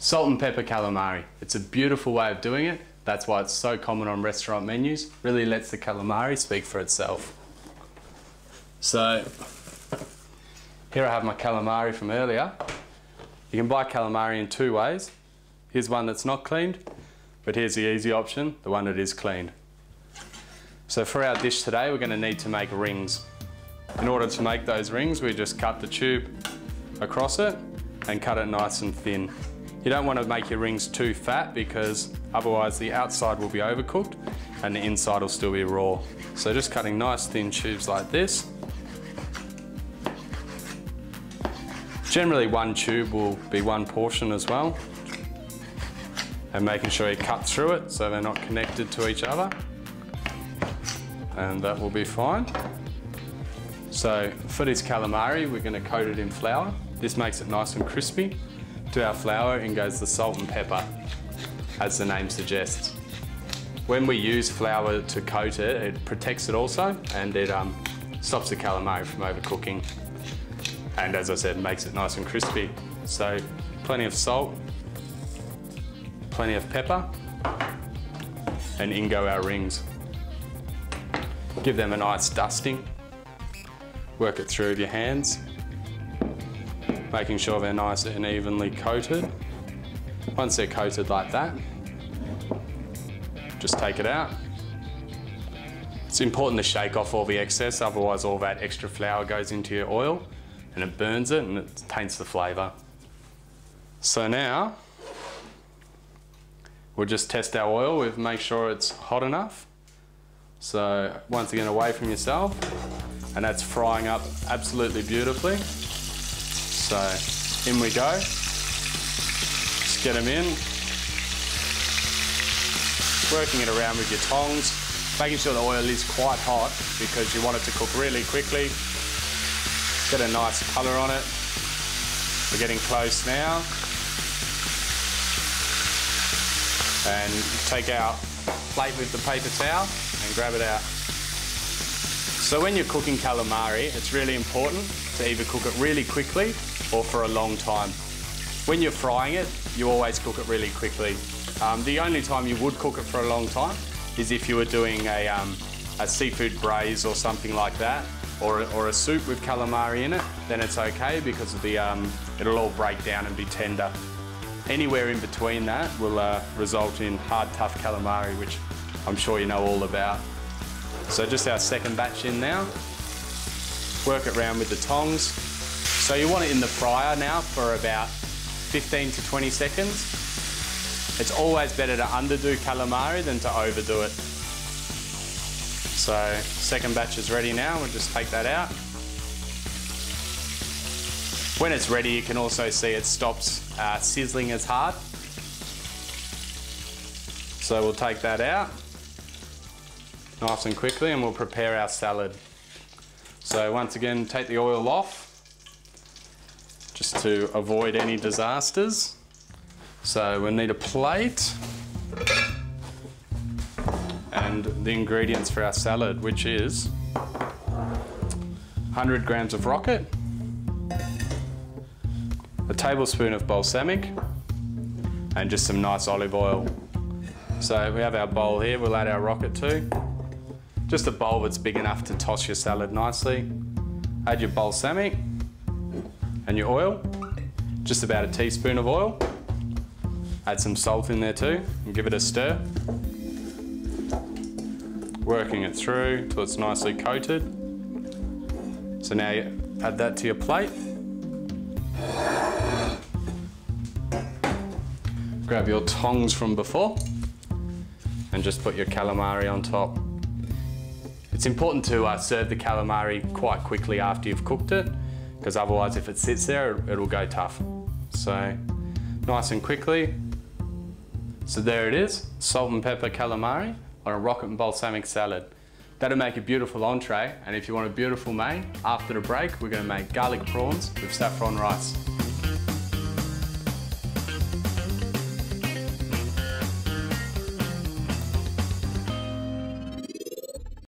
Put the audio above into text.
Salt and pepper calamari. It's a beautiful way of doing it. That's why it's so common on restaurant menus. Really lets the calamari speak for itself. So here I have my calamari from earlier. You can buy calamari in two ways. Here's one that's not cleaned, but here's the easy option, the one that is cleaned. So for our dish today, we're going to need to make rings. In order to make those rings, we just cut the tube across it and cut it nice and thin. You don't want to make your rings too fat because otherwise the outside will be overcooked and the inside will still be raw. So just cutting nice thin tubes like this. Generally one tube will be one portion as well. And making sure you cut through it so they're not connected to each other. And that will be fine. So for this calamari, we're going to coat it in flour. This makes it nice and crispy. To our flour in goes the salt and pepper, as the name suggests. When we use flour to coat it, it protects it also, and it stops the calamari from overcooking. And as I said, makes it nice and crispy. So plenty of salt, plenty of pepper, and in go our rings. Give them a nice dusting. Work it through with your hands, making sure they're nice and evenly coated. Once they're coated like that, just take it out. It's important to shake off all the excess, otherwise all that extra flour goes into your oil and it burns it and it taints the flavour. So now, we'll just test our oil. We'll make sure it's hot enough. So once again, away from yourself, and that's frying up absolutely beautifully. So in we go, just get them in, working it around with your tongs, making sure the oil is quite hot because you want it to cook really quickly. Get a nice colour on it. We're getting close now. And take our plate with the paper towel and grab it out. So when you're cooking calamari, it's really important to either cook it really quickly or for a long time. When you're frying it, you always cook it really quickly. The only time you would cook it for a long time is if you were doing a seafood braise or something like that, or a soup with calamari in it, then it's okay because of the, it'll all break down and be tender. Anywhere in between that will result in hard, tough calamari, which I'm sure you know all about. So just our second batch in now. Work it around with the tongs. So you want it in the fryer now for about 15 to 20 seconds. It's always better to underdo calamari than to overdo it. So second batch is ready now, we'll just take that out. When it's ready, you can also see it stops sizzling as hard. So we'll take that out nice and quickly and we'll prepare our salad. So once again, take the oil off just to avoid any disasters. So we'll need a plate and the ingredients for our salad, which is 100 grams of rocket, a tablespoon of balsamic, and just some nice olive oil. So we have our bowl here, we'll add our rocket too. Just a bowl that's big enough to toss your salad nicely. Add your balsamic and your oil, just about a teaspoon of oil. Add some salt in there too and give it a stir. Working it through till it's nicely coated. So now you add that to your plate. Grab your tongs from before and just put your calamari on top. It's important to serve the calamari quite quickly after you've cooked it, because otherwise if it sits there, it'll go tough. So nice and quickly. So there it is, salt and pepper calamari on a rocket and balsamic salad. That'll make a beautiful entree, and if you want a beautiful main, after the break, we're gonna make garlic prawns with saffron rice.